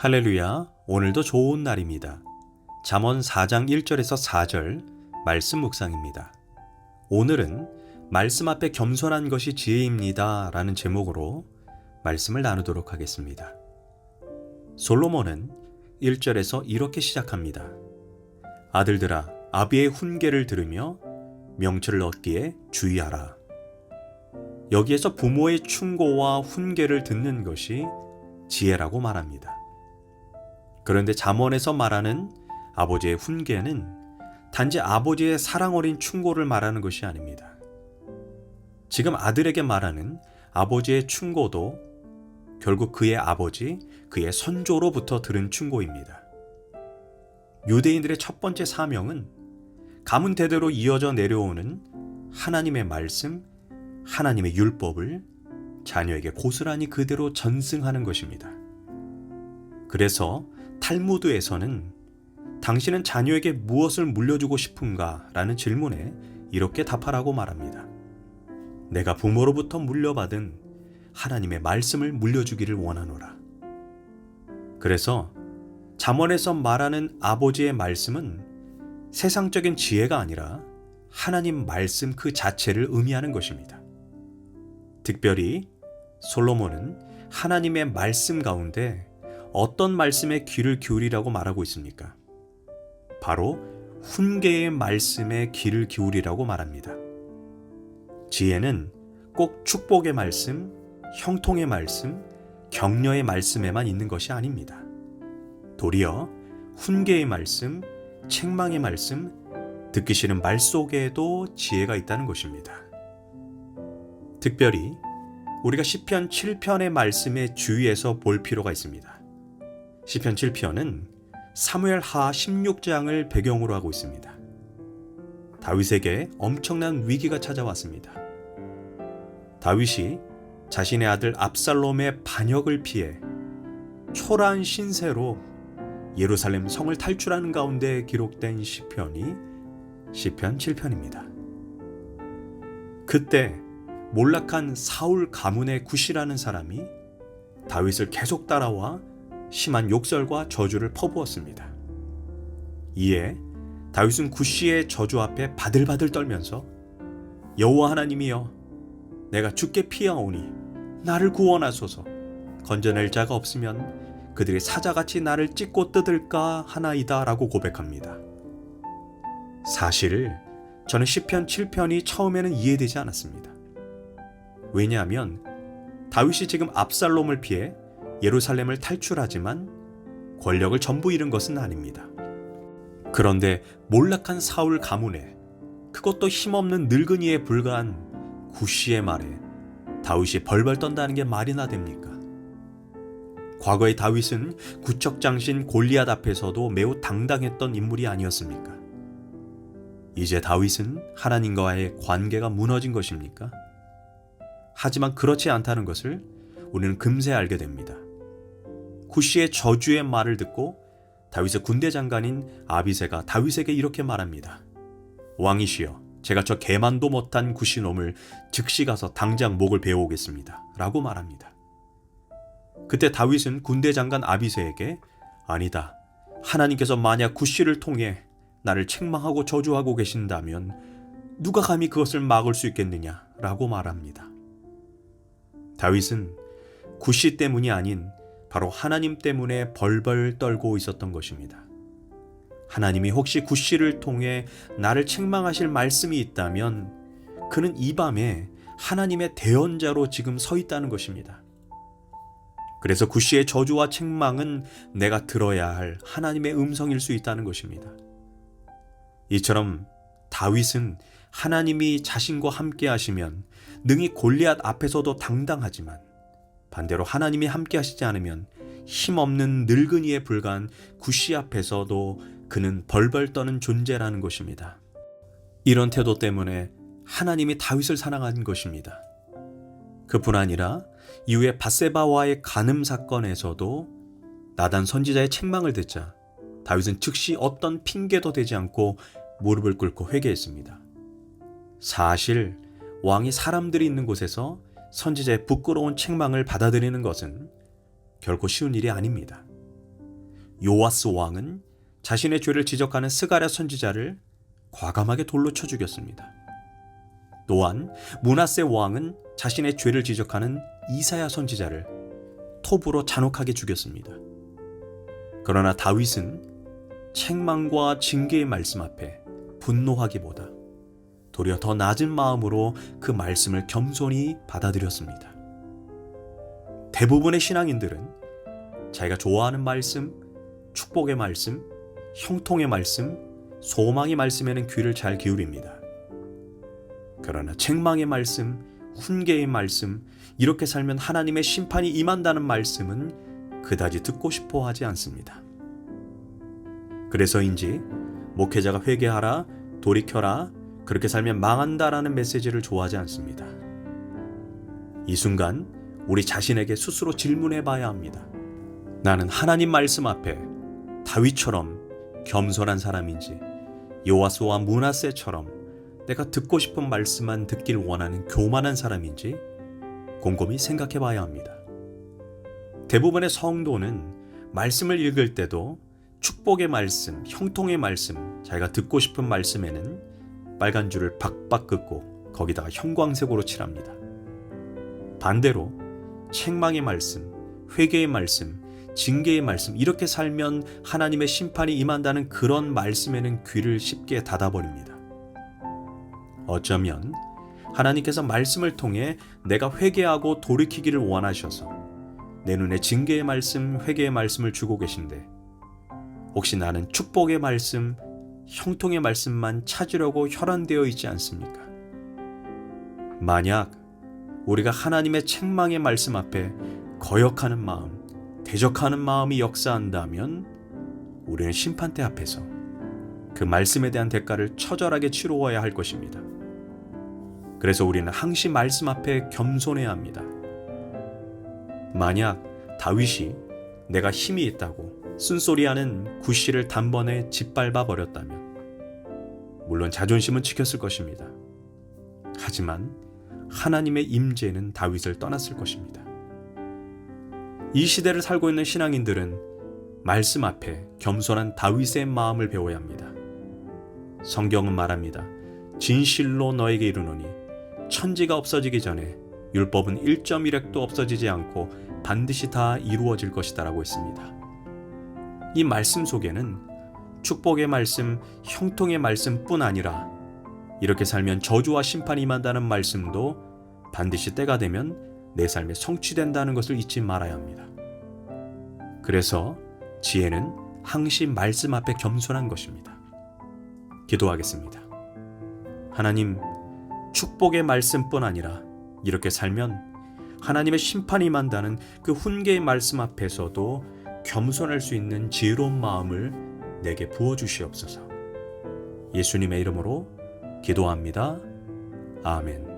할렐루야, 오늘도 좋은 날입니다. 잠언 4장 1절에서 4절 말씀 묵상입니다. 오늘은 말씀 앞에 겸손한 것이 지혜입니다 라는 제목으로 말씀을 나누도록 하겠습니다. 솔로몬은 1절에서 이렇게 시작합니다. 아들들아, 아비의 훈계를 들으며 명철을 얻기에 주의하라. 여기에서 부모의 충고와 훈계를 듣는 것이 지혜라고 말합니다. 그런데 잠언에서 말하는 아버지의 훈계는 단지 아버지의 사랑 어린 충고를 말하는 것이 아닙니다. 지금 아들에게 말하는 아버지의 충고도 결국 그의 아버지, 그의 선조로부터 들은 충고입니다. 유대인들의 첫 번째 사명은 가문 대대로 이어져 내려오는 하나님의 말씀, 하나님의 율법을 자녀에게 고스란히 그대로 전승하는 것입니다. 그래서 탈무드에서는 당신은 자녀에게 무엇을 물려주고 싶은가? 라는 질문에 이렇게 답하라고 말합니다. 내가 부모로부터 물려받은 하나님의 말씀을 물려주기를 원하노라. 그래서 잠언에서 말하는 아버지의 말씀은 세상적인 지혜가 아니라 하나님 말씀 그 자체를 의미하는 것입니다. 특별히 솔로몬은 하나님의 말씀 가운데 어떤 말씀에 귀를 기울이라고 말하고 있습니까? 바로 훈계의 말씀에 귀를 기울이라고 말합니다. 지혜는 꼭 축복의 말씀, 형통의 말씀, 격려의 말씀에만 있는 것이 아닙니다. 도리어 훈계의 말씀, 책망의 말씀, 듣기 싫은 말 속에도 지혜가 있다는 것입니다. 특별히 우리가 시편 7편의 말씀에 주의해서 볼 필요가 있습니다. 시편 7편은 사무엘하 16장을 배경으로 하고 있습니다. 다윗에게 엄청난 위기가 찾아왔습니다. 다윗이 자신의 아들 압살롬의 반역을 피해 초라한 신세로 예루살렘 성을 탈출하는 가운데 기록된 시편이 시편 7편입니다. 그때 몰락한 사울 가문의 굿이라는 사람이 다윗을 계속 따라와 심한 욕설과 저주를 퍼부었습니다. 이에 다윗은 굿시의 저주 앞에 바들바들 떨면서 여호와 하나님이여, 내가 죽게 피하오니 나를 구원하소서. 건져낼 자가 없으면 그들이 사자같이 나를 찢고 뜯을까 하나이다 라고 고백합니다. 사실 저는 시편 7편이 처음에는 이해되지 않았습니다. 왜냐하면 다윗이 지금 압살롬을 피해 예루살렘을 탈출하지만 권력을 전부 잃은 것은 아닙니다. 그런데 몰락한 사울 가문에, 그것도 힘없는 늙은이에 불과한 굿시의 말에 다윗이 벌벌 떤다는 게 말이나 됩니까? 과거의 다윗은 구척장신 골리앗 앞에서도 매우 당당했던 인물이 아니었습니까? 이제 다윗은 하나님과의 관계가 무너진 것입니까? 하지만 그렇지 않다는 것을 우리는 금세 알게 됩니다. 굿시의 저주의 말을 듣고 다윗의 군대 장관인 아비새가 다윗에게 이렇게 말합니다. 왕이시여, 제가 저 개만도 못한 굿시 놈을 즉시 가서 당장 목을 베어오겠습니다 라고 말합니다. 그때 다윗은 군대 장관 아비새에게 아니다, 하나님께서 만약 굿시를 통해 나를 책망하고 저주하고 계신다면 누가 감히 그것을 막을 수 있겠느냐 라고 말합니다. 다윗은 굿시 때문이 아닌 바로 하나님 때문에 벌벌 떨고 있었던 것입니다. 하나님이 혹시 굿시를 통해 나를 책망하실 말씀이 있다면 그는 이 밤에 하나님의 대언자로 지금 서 있다는 것입니다. 그래서 굿시의 저주와 책망은 내가 들어야 할 하나님의 음성일 수 있다는 것입니다. 이처럼 다윗은 하나님이 자신과 함께 하시면 능히 골리앗 앞에서도 당당하지만 반대로 하나님이 함께 하시지 않으면 힘없는 늙은이에 불과한 굿시 앞에서도 그는 벌벌 떠는 존재라는 것입니다. 이런 태도 때문에 하나님이 다윗을 사랑한 것입니다. 그뿐 아니라 이후에 밧세바와의 간음 사건에서도 나단 선지자의 책망을 듣자 다윗은 즉시 어떤 핑계도 대지 않고 무릎을 꿇고 회개했습니다. 사실 왕이 사람들이 있는 곳에서 선지자의 부끄러운 책망을 받아들이는 것은 결코 쉬운 일이 아닙니다. 요아스 왕은 자신의 죄를 지적하는 스가랴 선지자를 과감하게 돌로 쳐 죽였습니다. 또한 므낫세 왕은 자신의 죄를 지적하는 이사야 선지자를 톱으로 잔혹하게 죽였습니다. 그러나 다윗은 책망과 징계의 말씀 앞에 분노하기보다 도리어 더 낮은 마음으로 그 말씀을 겸손히 받아들였습니다. 대부분의 신앙인들은 자기가 좋아하는 말씀, 축복의 말씀, 형통의 말씀, 소망의 말씀에는 귀를 잘 기울입니다. 그러나 책망의 말씀, 훈계의 말씀, 이렇게 살면 하나님의 심판이 임한다는 말씀은 그다지 듣고 싶어 하지 않습니다. 그래서인지 목회자가 회개하라, 돌이켜라, 그렇게 살면 망한다라는 메시지를 좋아하지 않습니다. 이 순간 우리 자신에게 스스로 질문해 봐야 합니다. 나는 하나님 말씀 앞에 다윗처럼 겸손한 사람인지, 요아스와 므낫세처럼 내가 듣고 싶은 말씀만 듣길 원하는 교만한 사람인지 곰곰이 생각해 봐야 합니다. 대부분의 성도는 말씀을 읽을 때도 축복의 말씀, 형통의 말씀, 자기가 듣고 싶은 말씀에는 빨간 줄을 박박 긋고 거기다가 형광색으로 칠합니다. 반대로 책망의 말씀, 회개의 말씀, 징계의 말씀, 이렇게 살면 하나님의 심판이 임한다는 그런 말씀에는 귀를 쉽게 닫아버립니다. 어쩌면 하나님께서 말씀을 통해 내가 회개하고 돌이키기를 원하셔서 내 눈에 징계의 말씀, 회개의 말씀을 주고 계신데, 혹시 나는 축복의 말씀, 형통의 말씀만 찾으려고 혈안되어 있지 않습니까? 만약 우리가 하나님의 책망의 말씀 앞에 거역하는 마음, 대적하는 마음이 역사한다면 우리는 심판대 앞에서 그 말씀에 대한 대가를 처절하게 치루어야 할 것입니다. 그래서 우리는 항시 말씀 앞에 겸손해야 합니다. 만약 다윗이 내가 힘이 있다고 쓴소리하는 굿시를 단번에 짓밟아 버렸다면 물론 자존심은 지켰을 것입니다. 하지만 하나님의 임재는 다윗을 떠났을 것입니다. 이 시대를 살고 있는 신앙인들은 말씀 앞에 겸손한 다윗의 마음을 배워야 합니다. 성경은 말합니다. 진실로 너에게 이르노니 천지가 없어지기 전에 율법은 1.1획도 없어지지 않고 반드시 다 이루어질 것이다 라고 했습니다. 이 말씀 속에는 축복의 말씀, 형통의 말씀뿐 아니라 이렇게 살면 저주와 심판이 임한다는 말씀도 반드시 때가 되면 내 삶에 성취된다는 것을 잊지 말아야 합니다. 그래서 지혜는 항시 말씀 앞에 겸손한 것입니다. 기도하겠습니다. 하나님, 축복의 말씀뿐 아니라 이렇게 살면 하나님의 심판이 임한다는 그 훈계의 말씀 앞에서도 겸손할 수 있는 지혜로운 마음을 내게 부어주시옵소서. 예수님의 이름으로 기도합니다. 아멘.